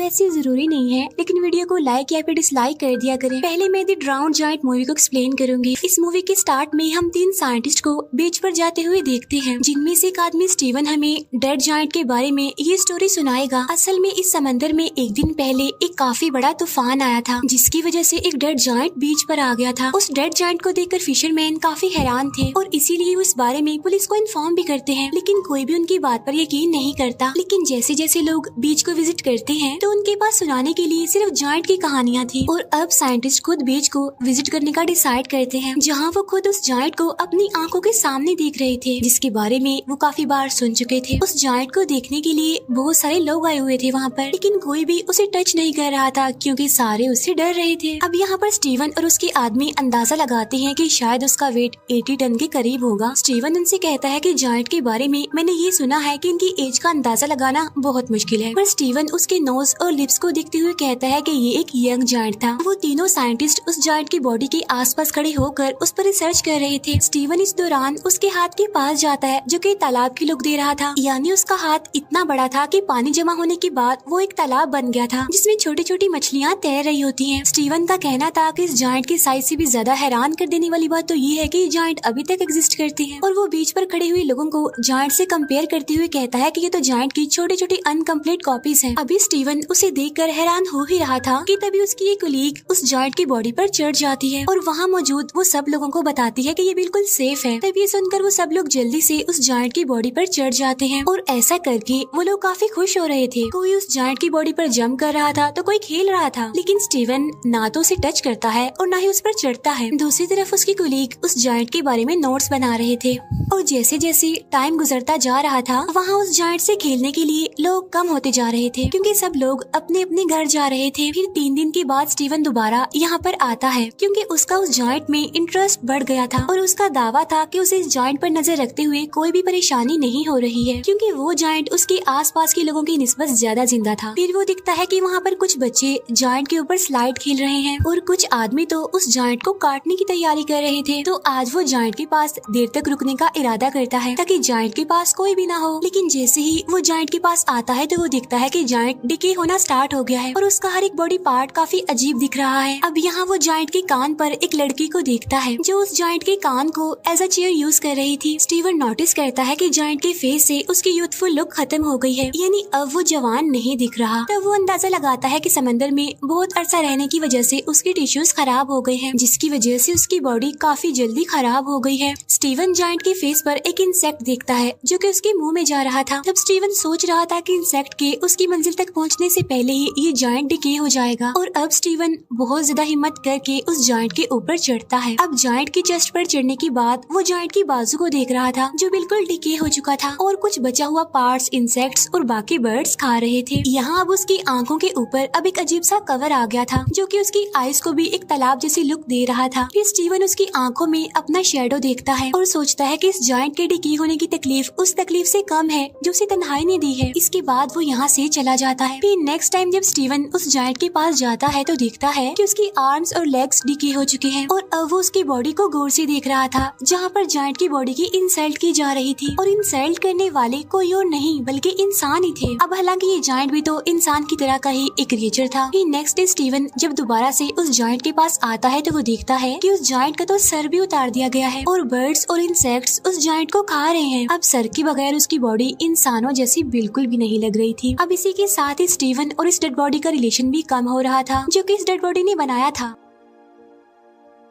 वैसे जरूरी नहीं है, लेकिन वीडियो को लाइक या फिर डिसलाइक कर दिया करें। पहले मैं द ड्राउन्ड जायंट मूवी को एक्सप्लेन करूंगी। इस मूवी के स्टार्ट में हम 3 साइंटिस्ट को बीच पर जाते हुए देखते हैं, जिनमें से एक आदमी स्टीवन हमें डेड जायंट के बारे में ये स्टोरी सुनाएगा। असल में इस समंदर में एक दिन पहले एक काफी बड़ा तूफान आया था, जिसकी वजह से एक डेड जायंट बीच पर आ गया था। उस डेड जायंट को देखकर फिशरमैन काफी हैरान थे और इसीलिए वो इस बारे में पुलिस को इन्फॉर्म भी करते हैं, लेकिन कोई भी उनकी बात पर यकीन नहीं करता। लेकिन जैसे जैसे लोग बीच को विजिट करते हैं तो उनके पास सुनाने के लिए सिर्फ जायंट की कहानियाँ थी, और अब साइंटिस्ट खुद बीच को विजिट करने का डिसाइड करते हैं, जहाँ वो खुद उस जायंट को अपनी आंखों के सामने देख रहे थे, जिसके बारे में वो काफी बार सुन चुके थे। उस जायंट को देखने के लिए बहुत सारे लोग आए हुए थे वहाँ पर, लेकिन कोई भी उसे टच नहीं कर रहा था क्योंकि सारे उससे डर रहे थे। अब यहाँ पर स्टीवन और उसके आदमी अंदाजा लगाते हैं कि शायद उसका वेट 80 टन के करीब होगा। स्टीवन उनसे कहता है कि जायंट के बारे में मैंने ये सुना है कि इनकी एज का अंदाजा लगाना बहुत मुश्किल है, पर स्टीवन उसके नोज और लिप्स को देखते हुए कहता है कि ये एक यंग जायंट था। वो तीनों साइंटिस्ट उस जायंट की बॉडी के आसपास खड़े होकर उस पर रिसर्च कर रहे थे। स्टीवन इस दौरान उसके हाथ के पास जाता है, जो कि तालाब की लुक दे रहा था, यानी उसका हाथ इतना बड़ा था कि पानी जमा होने के बाद वो एक तालाब बन गया था, जिसमें छोटी छोटी मछलियाँ तैर रही होती हैं। स्टीवन का कहना था कि इस जायंट की साइज से भी ज्यादा हैरान कर देने वाली बात तो ये है कि जायंट अभी तक एग्जिस्ट करते हैं, और वो बीच पर खड़े हुए लोगों को जायंट से कंपेयर करते हुए कहता है कि ये तो जायंट की छोटी छोटी अनकम्प्लीट कॉपीज हैं। अभी स्टीवन उसे देखकर हैरान हो ही रहा था कि तभी उसकी एक कलीग उस जायंट की बॉडी पर चढ़ जाती है और वहाँ मौजूद वो सब लोगों को बताती है कि ये बिल्कुल सेफ है। तभी सुनकर वो सब लोग जल्दी से उस जायंट की बॉडी पर चढ़ जाते हैं, और ऐसा करके वो लोग काफी खुश हो रहे थे। कोई उस जायंट की बॉडी पर जंप कर रहा था तो कोई खेल रहा था, लेकिन स्टीवन ना तो उसे टच करता है और ना ही उस पर चढ़ता है। दूसरी तरफ उसकी कलीग उस जायंट के बारे में नोट्स बना रहे थे, और जैसे जैसे टाइम गुजरता जा रहा था वहाँ उस जायंट से खेलने के लिए लोग कम होते जा रहे थे, क्योंकि सब लोग अपने अपने घर जा रहे थे। फिर 3 दिन के बाद स्टीवन दोबारा यहाँ पर आता है, क्योंकि उसका उस जायंट में इंटरेस्ट बढ़ गया था, और उसका दावा था कि उसे इस जायंट पर नजर रखते हुए कोई भी परेशानी नहीं हो रही है, क्योंकि वो जायंट उसके आसपास के लोगों की निस्बत ज्यादा जिंदा था। फिर वो दिखता है कि वहाँ पर कुछ बच्चे जायंट के ऊपर स्लाइड खेल रहे हैं, और कुछ आदमी तो उस जायंट को काटने की तैयारी कर रहे थे। तो आज वो जायंट के पास देर तक रुकने का इरादा करता है ताकि जायंट के पास कोई भी ना हो, लेकिन जैसे ही वो जायंट के पास आता है तो वो दिखता है कि जायंट डिके होना स्टार्ट हो गया है, और उसका हर एक बॉडी पार्ट काफी अजीब दिख रहा है। अब यहाँ वो जायंट के कान पर एक लड़की को देखता है, जो उस जायंट के कान को एज अ चेयर यूज कर रही थी। स्टीवन नोटिस करता है कि जायंट के फेस से उसकी यूथफुल लुक खत्म हो गई है, यानी अब वो जवान नहीं दिख रहा। तब वो अंदाजा लगाता है कि समंदर में बहुत अरसा रहने की वजह से उसके टिश्यूज खराब हो गए हैं, जिसकी वजह से उसकी बॉडी काफी जल्दी खराब हो गई है। स्टीवन जायंट के फेस पर एक इंसेक्ट देखता है, जो कि उसके मुंह में जा रहा था। तब स्टीवन सोच रहा था कि इंसेक्ट के उसकी मंजिल तक पहुंचने से पहले ही ये जायंट डिके हो जाएगा, और अब स्टीवन बहुत ज्यादा हिम्मत करके उस जायंट के ऊपर चढ़ता है। अब जायंट की चेस्ट पर चढ़ने के बाद वो जायंट की बाजू को देख रहा था, जो बिल्कुल डिके हो चुका था, और कुछ बचा हुआ पार्ट्स इंसेक्ट्स और बाकी बर्ड्स खा रहे थे। यहाँ अब उसकी आंखों के ऊपर अब एक अजीब सा कवर आ गया था, जो कि उसकी आईज को भी एक तालाब जैसी लुक दे रहा था। फिर स्टीवन उसकी आंखों में अपना शेडो देखता है और सोचता है कि इस जायंट के डिके होने की तकलीफ उस तकलीफ से कम है जो उसे तन्हाई ने दी है। इसके बाद वो यहाँ से चला जाता है। फिर नेक्स्ट टाइम जब स्टीवन उस जायंट के पास जाता है तो देखता है कि उसकी आर्म्स और लेग्स डिके हो चुके हैं, और अब वो उसकी बॉडी को गौर से देख रहा था, जहाँ पर जायंट की बॉडी की इंसल्ट की जा रही थी, और इंसल्ट करने वाले कोई और नहीं बल्कि इंसान ही थे। अब हालांकि ये जायंट भी तो इंसान की तरह का ही एक क्रिएचर था। फिर नेक्स्ट डे स्टीवन जब दोबारा से उस जायंट के पास आता है तो वो देखता है कि उस जायंट का तो सर भी उतार दिया गया है, और बर्ड्स और इंसेक्ट्स उस जायंट को खा रहे हैं। अब सर के बगैर उसकी बॉडी इंसानों जैसी बिल्कुल भी नहीं लग रही थी। अब इसी के साथ ही स्टीवन और इस डेड बॉडी का रिलेशन भी कम हो रहा था, जो कि इस डेड बॉडी ने बनाया था।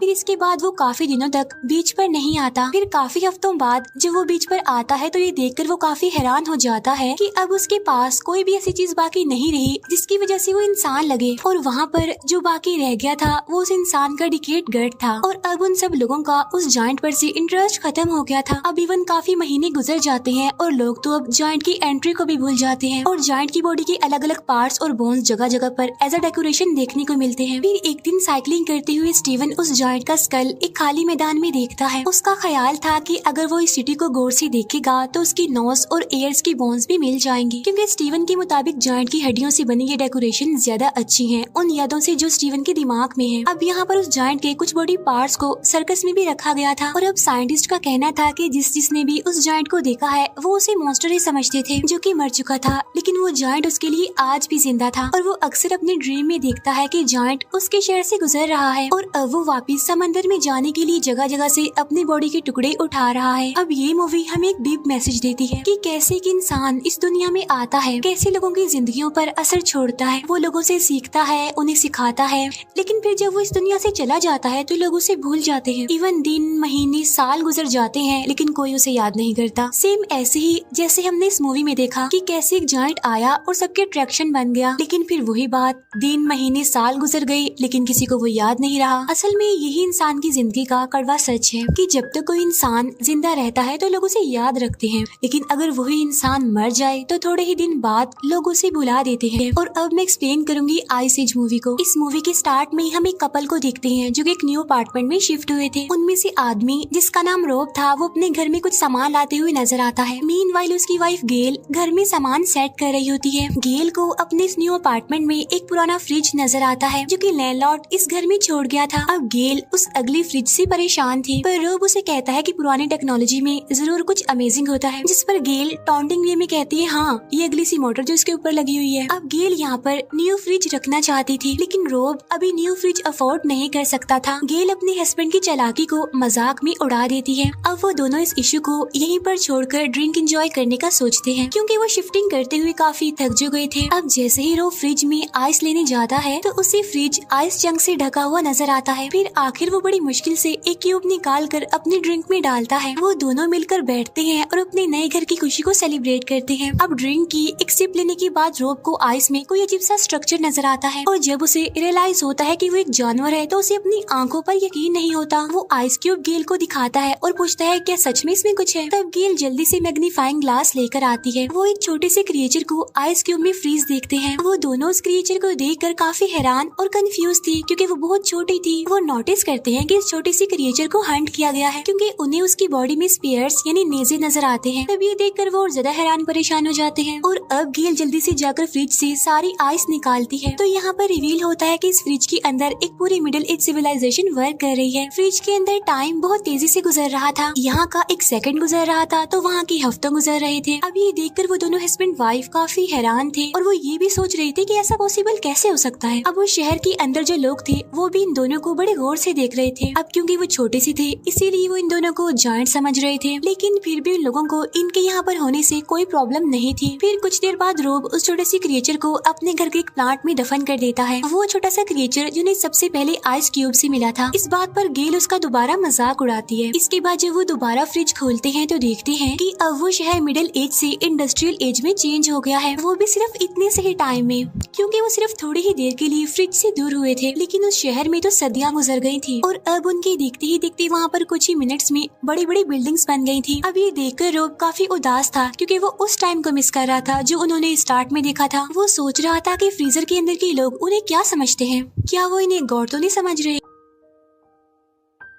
फिर इसके बाद वो काफी दिनों तक बीच पर नहीं आता। फिर काफी हफ्तों बाद जब वो बीच पर आता है तो ये देखकर वो काफी हैरान हो जाता है कि अब उसके पास कोई भी ऐसी चीज बाकी नहीं रही जिसकी वजह से वो इंसान लगे, और वहाँ पर जो बाकी रह गया था वो उस इंसान का डिकेट गर्ट था। और अब उन सब लोगों का उस जायंट पर से इंटरेस्ट खत्म हो गया था। अब इवन काफी महीने गुजर जाते हैं और लोग तो अब जायंट की एंट्री को भी भूल जाते हैं, और जायंट की बॉडी के अलग अलग पार्ट्स और बोन्स जगह जगह पर एज अ डेकोरेशन देखने को मिलते हैं। फिर एक दिन साइकिलिंग करते हुए स्टीवन उस जायंट का स्कल एक खाली मैदान में देखता है। उसका ख्याल था कि अगर वो इस सिटी को गौर से देखेगा तो उसकी नोज और एयर्स की बोन्स भी मिल जाएंगी, क्योंकि स्टीवन के मुताबिक जायंट की हड्डियों से बनी ये डेकोरेशन ज्यादा अच्छी है उन यादों से जो स्टीवन के दिमाग में है। अब यहाँ पर उस जायंट के कुछ बॉडी पार्ट्स को सर्कस में भी रखा गया था और अब साइंटिस्ट का कहना था कि जिसने भी उस जायंट को देखा है वो उसे मॉन्स्टर ही समझते थे जो कि मर चुका था, लेकिन वो जायंट उसके लिए आज भी जिंदा था और वो अक्सर अपने ड्रीम में देखता है कि जायंट उसके शहर से गुजर रहा है और अब वो वापस समंदर में जाने के लिए जगह जगह से अपनी बॉडी के टुकड़े उठा रहा है। अब ये मूवी हमें एक डीप मैसेज देती है कि कैसे एक इंसान इस दुनिया में आता है, कैसे लोगों की जिंदगियों पर असर छोड़ता है, वो लोगों से सीखता है, उन्हें सिखाता है, लेकिन फिर जब वो इस दुनिया से चला जाता है तो लोग उसे भूल जाते हैं। इवन दिन, महीने, साल गुजर जाते हैं लेकिन कोई उसे याद नहीं करता। सेम ऐसे ही जैसे हमने इस मूवी में देखा कि कैसे एक जायंट आया और सबके अट्रैक्शन बन गया, लेकिन फिर वही बात, दिन, महीने, साल गुजर गए लेकिन किसी को वो याद नहीं रहा। असल में यही इंसान की जिंदगी का कड़वा सच है कि जब तक कोई इंसान जिंदा रहता है तो लोग उसे याद रखते हैं, लेकिन अगर वही इंसान मर जाए तो थोड़े ही दिन बाद लोग उसे भुला देते हैं। और अब मैं एक्सप्लेन करूंगी आइस एज मूवी को। इस मूवी के स्टार्ट में हम एक कपल को देखते हैं जो कि एक न्यू अपार्टमेंट में शिफ्ट हुए थे। उनमें से आदमी जिसका नाम रोब था वो अपने घर में कुछ सामान लाते हुए नजर आता है। मीनवाइल उसकी वाइफ गेल घर में सामान सेट कर रही होती है। गेल को अपने इस न्यू अपार्टमेंट में एक पुराना फ्रिज नजर आता है जो कि लैंडलॉर्ड इस घर में छोड़ गया था। अब गेल उस अगली फ्रिज से परेशान थी, पर रोब उसे कहता है कि पुरानी टेक्नोलॉजी में जरूर कुछ अमेजिंग होता है, जिस पर गेल टॉन्टिंग वे में कहती है हाँ ये अगली सी मोटर जो इसके ऊपर लगी हुई है। अब गेल यहाँ पर न्यू फ्रिज रखना चाहती थी लेकिन रोब अभी न्यू फ्रिज अफोर्ड नहीं कर सकता था। गेल अपने हस्बैंड की चालाकी को मजाक में उड़ा देती है। अब वो दोनों इस इशू को यहीं पर छोड़कर ड्रिंक एंजॉय करने का सोचते हैं क्योंकि वो शिफ्टिंग करते हुए काफी थक जो गए थे। अब जैसे ही रोब फ्रिज में आइस लेने जाता है तो उसे फ्रिज आइस चंक से ढका हुआ नजर आता है। फिर आखिर वो बड़ी मुश्किल से एक क्यूब निकाल कर अपने ड्रिंक में डालता है। वो दोनों मिलकर बैठते हैं और अपने नए घर की खुशी को सेलिब्रेट करते हैं। अब ड्रिंक की एक सिप लेने के बाद रोब को आइस में कोई अजीब सा स्ट्रक्चर नजर आता है और जब उसे रियलाइज होता है कि वो एक जानवर है तो उसे अपनी आंखों पर यकीन नहीं होता। वो आइस क्यूब गेल को दिखाता है और पूछता है क्या सच में इसमें कुछ है। तब गेल जल्दी से मैग्नीफाइंग ग्लास लेकर आती है। वो एक छोटे से क्रिएचर को आइस क्यूब में फ्रीज देखते हैं। वो दोनों उस क्रिएचर को देखकर काफी हैरान और कंफ्यूज थी क्योंकि वो बहुत छोटी थी। वो नोटिस करते हैं कि इस छोटी सी क्रिएचर को हंट किया गया है क्योंकि उन्हें उसकी बॉडी में स्पेयर्स यानी नेजे नजर आते हैं। तब ये देखकर वो और ज्यादा हैरान परेशान हो जाते हैं और अब गेल जल्दी से जाकर फ्रिज से सारी आइस निकालती है। तो यहाँ पर रिवील होता है कि इस फ्रिज के अंदर एक पूरी मिडिल एज सिविलाइजेशन वर्क कर रही है। फ्रिज के अंदर टाइम बहुत तेजी से गुजर रहा था। यहाँ का एक सेकंड गुजर रहा था तो वहाँ के हफ्तों गुजर रहे थे। अब ये देखकर वो दोनों हस्बैंड वाइफ काफी हैरान थे और वो ये भी सोच रहे थे कि ऐसा पॉसिबल कैसे हो सकता है। अब वो शहर के अंदर जो लोग थे वो भी इन दोनों को बड़े गौर से देख रहे थे। अब क्योंकि वो छोटे से थे इसीलिए वो इन दोनों को जायंट समझ रहे थे, लेकिन फिर भी उन लोगों को इनके यहाँ पर होने से कोई प्रॉब्लम नहीं थी। फिर कुछ देर बाद रोब उस छोटे से क्रिएचर को अपने घर के एक प्लांट में दफन कर देता है। वो छोटा सा क्रिएचर जिन्हें सबसे पहले आइस क्यूब से मिला था। इस बात पर गेल उसका दोबारा मजाक उड़ाती है। इसके बाद जब वो दोबारा फ्रिज खोलते हैं तो देखते हैं कि अब वो शहर मिडिल एज से इंडस्ट्रियल एज में चेंज हो गया है। वो भी सिर्फ इतने से ही टाइम में, क्योंकि वो सिर्फ थोड़ी ही देर के लिए फ्रिज से दूर हुए थे, लेकिन उस शहर में तो सदियां गुजर गई थी और अब उनके देखते ही देखते वहाँ पर कुछ ही मिनट्स में बड़ी बड़ी बिल्डिंग्स बन गई थी। अब ये देखकर रोब काफी उदास था क्योंकि वो उस टाइम को मिस कर रहा था जो उन्होंने स्टार्ट में देखा था। वो सोच रहा था कि फ्रीजर के अंदर के लोग उन्हें क्या समझते हैं, क्या वो इन्हें गौर तो नहीं समझ रहे।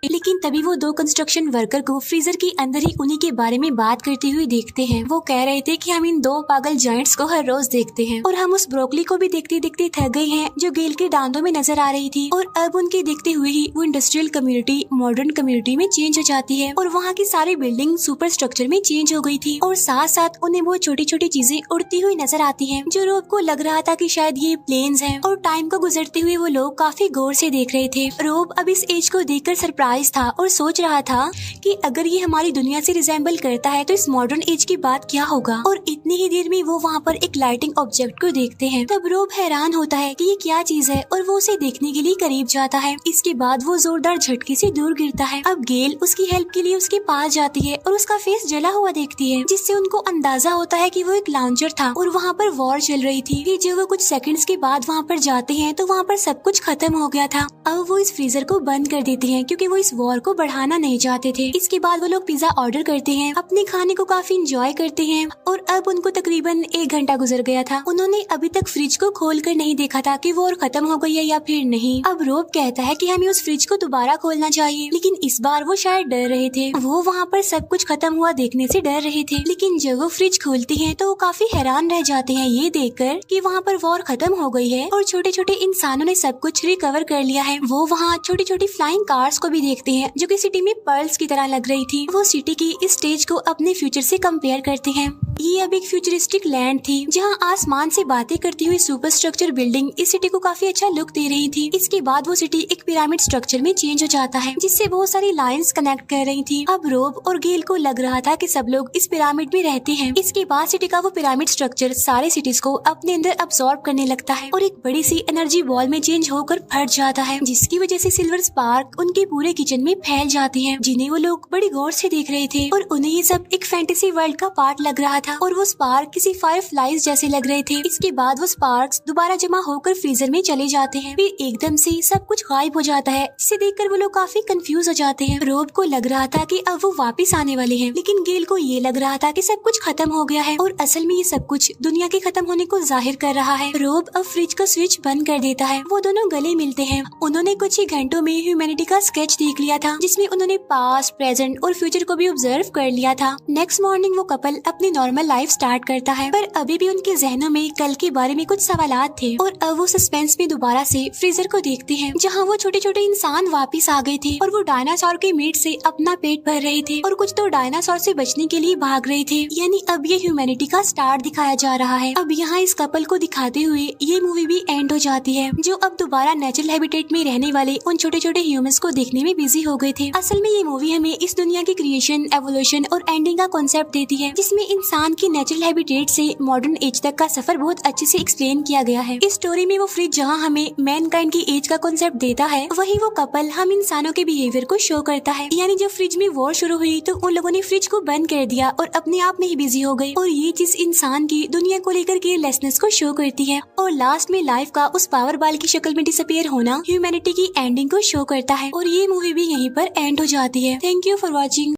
लेकिन तभी वो दो कंस्ट्रक्शन वर्कर को फ्रीजर के अंदर ही उन्हीं के बारे में बात करते हुए देखते हैं। वो कह रहे थे कि हम इन दो पागल जायंट्स को हर रोज देखते हैं और हम उस ब्रोकली को भी देखते देखते थक गए हैं जो गेल के दांतों में नजर आ रही थी। और अब उनके देखते हुए ही वो इंडस्ट्रियल कम्युनिटी मॉडर्न कम्युनिटी में चेंज हो जाती है और वहाँ की सारी बिल्डिंग सुपर स्ट्रक्चर में चेंज हो गई थी और साथ साथ उन्हें वो छोटी छोटी चीजें उड़ती हुई नजर आती है जो रोब को लग रहा था कि शायद ये प्लेन्स हैं। और टाइम को गुजरते हुए वो लोग काफी गौर से देख रहे थे। रोब अब इस एज को देखकर सरप्राइज था और सोच रहा था कि अगर ये हमारी दुनिया से रिजेंबल करता है तो इस मॉडर्न एज की बात क्या होगा। और इतनी ही देर में वो वहाँ पर एक लाइटिंग ऑब्जेक्ट को देखते हैं। तब रोब हैरान होता है कि ये क्या चीज है और वो उसे देखने के लिए करीब जाता है। इसके बाद वो जोरदार झटके से दूर गिरता है। अब गेल उसकी हेल्प के लिए उसके पास जाती है और उसका फेस जला हुआ देखती है, जिससे उनको अंदाजा होता है कि वो एक लॉन्चर था और वहाँ पर वॉर चल रही थी। फिर जब वो कुछ सेकंड्स के बाद वहाँ पर जाते हैं तो वहाँ पर सब कुछ खत्म हो गया था। अब वो इस फ्रीजर को बंद कर देते हैं क्योंकि वो इस वॉर को बढ़ाना नहीं चाहते थे। इसके बाद वो लोग पिज्जा ऑर्डर करते हैं, अपने खाने को काफी इंजॉय करते हैं और अब उनको तकरीबन 1 घंटा गुजर गया था। उन्होंने अभी तक फ्रिज को खोल कर नहीं देखा था कि वॉर खत्म हो गई है या फिर नहीं। अब रोब कहता है कि हमें उस फ्रिज को दोबारा खोलना चाहिए, लेकिन इस बार वो शायद डर रहे थे। वो वहाँ पर सब कुछ खत्म हुआ देखने से डर रहे थे, लेकिन जब वो फ्रिज खोलते हैं तो वो काफी हैरान रह जाते हैं ये देखकर कि वहाँ पर वॉर खत्म हो गई है और छोटे छोटे इंसानों ने सब कुछ रिकवर कर लिया है। वो वहाँ छोटी छोटी फ्लाइंग कार्स को भी देखते हैं जो कि सिटी में पर्ल्स की तरह लग रही थी। वो सिटी की इस स्टेज को अपने फ्यूचर से कंपेयर करते हैं। ये अब एक फ्यूचरिस्टिक लैंड थी जहाँ आसमान से बातें करती हुई सुपर स्ट्रक्चर बिल्डिंग इस सिटी को काफी अच्छा लुक दे रही थी। इसके बाद वो सिटी एक पिरामिड स्ट्रक्चर में चेंज हो जाता है जिससे बहुत सारी लाइंस कनेक्ट कर रही थी। अब रोब और गेल को लग रहा था कि सब लोग इस पिरामिड में रहते हैं। इसके बाद सिटी का वो पिरामिड स्ट्रक्चर सारे सिटीज को अपने अंदर अब्सॉर्ब करने लगता है और एक बड़ी सी एनर्जी बॉल में चेंज होकर फट जाता है, जिसकी वजह से सिल्वर स्पार्क उनके पूरे किचन में फैल जाती है, जिन्हें वो लोग बड़ी गौर से देख रहे थे और उन्हें ये सब एक फैंटेसी वर्ल्ड का पार्ट लग रहा था और वो स्पार्क किसी फायरफ्लाइज जैसे लग रहे थे। इसके बाद वो स्पार्क्स दोबारा जमा होकर फ्रीजर में चले जाते हैं, फिर एकदम से सब कुछ गायब हो जाता है। इसे देखकर वो लोग काफी कंफ्यूज हो जाते हैं। रोब को लग रहा था कि अब वो वापस आने वाले हैं, लेकिन गेल को ये लग रहा था कि सब कुछ खत्म हो गया है और असल में ये सब कुछ दुनिया के खत्म होने को जाहिर कर रहा है। रोब अब फ्रिज का स्विच बंद कर देता है। वो दोनों गले मिलते हैं। उन्होंने कुछ ही घंटों में ह्यूमैनिटी का स्केच देख लिया था जिसमें उन्होंने पास्ट, प्रेजेंट और फ्यूचर को भी ऑब्जर्व कर लिया था। नेक्स्ट मॉर्निंग वो कपल अपनी नॉर्मल लाइफ स्टार्ट करता है, पर अभी भी उनके जहनों में कल के बारे में कुछ सवालात थे और अब वो सस्पेंस में दोबारा से फ्रीजर को देखते हैं जहाँ वो छोटे छोटे इंसान वापिस आ गए थे और वो डायनासोर के मीट से अपना पेट भर रहे थे और कुछ तो डायनासोर से बचने के लिए भाग रहे थे। यानी अब ये ह्यूमैनिटी का स्टार्ट दिखाया जा रहा है। अब यहाँ इस कपल को दिखाते हुए ये मूवी भी एंड हो जाती है, जो अब दोबारा नेचुरल हैबिटेट में रहने वाले उन छोटे छोटे ह्यूमंस को देखने में बिजी हो गए थे। असल में ये मूवी हमें इस दुनिया की क्रिएशन, एवोल्यूशन और एंडिंग का कॉन्सेप्ट देती है, जिसमें इंसान की नेचुरल हैबिटेट से मॉडर्न एज तक का सफर बहुत अच्छे से एक्सप्लेन किया गया है। इस स्टोरी में वो फ्रिज जहाँ हमें मैनकाइंड की एज का कॉन्सेप्ट देता है, वही वो कपल हम इंसानों के बिहेवियर को शो करता है। यानी जब फ्रिज में वॉर शुरू हुई तो उन लोगों ने फ्रिज को बंद कर दिया और अपने आप में ही बिजी हो गए, और ये चीज इंसान की दुनिया को लेकर केयरलेसनेस को शो करती है। और लास्ट में लाइफ का उस पावर बॉल की शक्ल में डिसअपीयर होना ह्यूमैनिटी की एंडिंग को शो करता है। और ये मूवी भी यहीं पर एंड हो जाती है। Thank you for watching.